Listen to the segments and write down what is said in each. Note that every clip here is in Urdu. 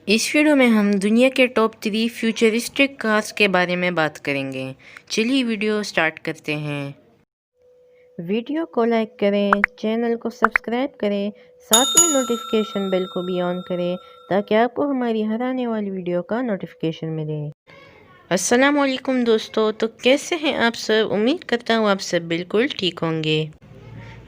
اس ویڈیو میں ہم دنیا کے ٹاپ 3 فیوچرسٹک کارز کے بارے میں بات کریں گے۔ چلیے ویڈیو سٹارٹ کرتے ہیں۔ ویڈیو کو لائک کریں، چینل کو سبسکرائب کریں، ساتھ میں نوٹیفیکیشن بیل کو بھی آن کریں تاکہ آپ کو ہماری ہر آنے والی ویڈیو کا نوٹیفیکیشن ملے۔ السلام علیکم دوستو، تو کیسے ہیں آپ سب؟ امید کرتا ہوں آپ سب بالکل ٹھیک ہوں گے۔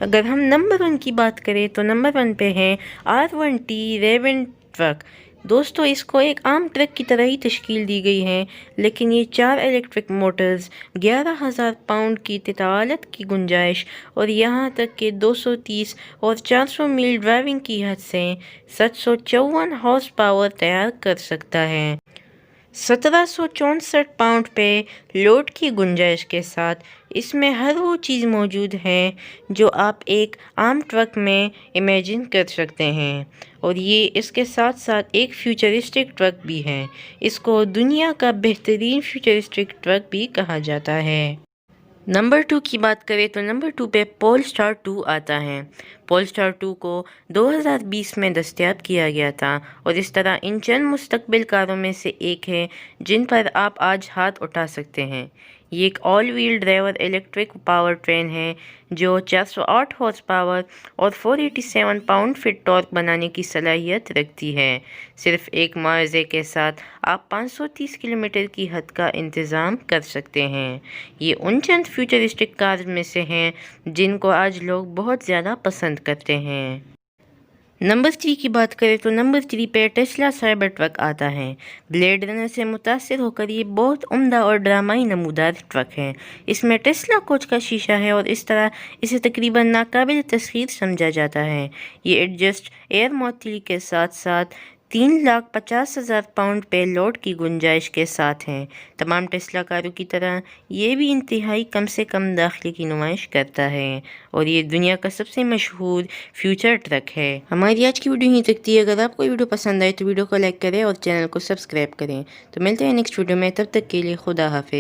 اگر ہم نمبر 1 کی بات کریں تو نمبر 1 پہ ہے R1T ریون ٹرک۔ دوستو اس کو ایک عام ٹرک کی طرح ہی تشکیل دی گئی ہے، لیکن یہ 4 الیکٹرک موٹرز، 11,000 پاؤنڈ کی طالت کی گنجائش اور یہاں تک کہ 230 اور 400 میل ڈرائیونگ کی حد سے 754 ہارس پاور تیار کر سکتا ہے۔ 1764 پاؤنڈ پہ لوڈ کی گنجائش کے ساتھ اس میں ہر وہ چیز موجود ہے جو آپ ایک عام ٹرک میں امیجن کر سکتے ہیں، اور یہ اس کے ساتھ ساتھ ایک فیوچرسٹک ٹرک بھی ہے۔ اس کو دنیا کا بہترین فیوچرسٹک ٹرک بھی کہا جاتا ہے۔ نمبر 2 کی بات کریں تو نمبر 2 پہ پولسٹار 2 آتا ہے۔ پولسٹار 2 کو 2020 میں دستیاب کیا گیا تھا اور اس طرح ان چند مستقبل کاروں میں سے ایک ہے جن پر آپ آج ہاتھ اٹھا سکتے ہیں۔ یہ ایک all wheel driver electric power train ہے جو 408 ہارس پاور اور 487 پاؤنڈ فٹ ٹارک بنانے کی صلاحیت رکھتی ہے۔ صرف ایک معاوضے کے ساتھ آپ 530 کلومیٹر کی حد کا انتظام کر سکتے ہیں۔ یہ ان چند فیوچرسٹک کارز میں سے ہیں جن کو آج لوگ بہت زیادہ پسند کرتے ہیں۔ نمبر 3 کی بات کریں تو نمبر 3 پہ ٹیسلا سائبر ٹرک آتا ہے۔ بلیڈ رنر سے متاثر ہو کر یہ بہت عمدہ اور ڈرامائی نمودار ٹرک ہے۔ اس میں ٹیسلا کوچ کا شیشہ ہے اور اس طرح اسے تقریباً ناقابل تسخیر سمجھا جاتا ہے۔ یہ ایڈجسٹ ایئر معطلی کے ساتھ ساتھ 3,50,000 پاؤنڈ پہ لوڈ کی گنجائش کے ساتھ ہے۔ تمام ٹیسلا کاروں کی طرح یہ بھی انتہائی کم سے کم داخلے کی نمائش کرتا ہے اور یہ دنیا کا سب سے مشہور فیوچر ٹرک ہے۔ ہماری آج کی ویڈیو یہیں تک تھی۔ اگر آپ کو ویڈیو پسند آئے تو ویڈیو کو لائک کریں اور چینل کو سبسکرائب کریں۔ تو ملتے ہیں نیکسٹ ویڈیو میں، تب تک کے لیے خدا حافظ۔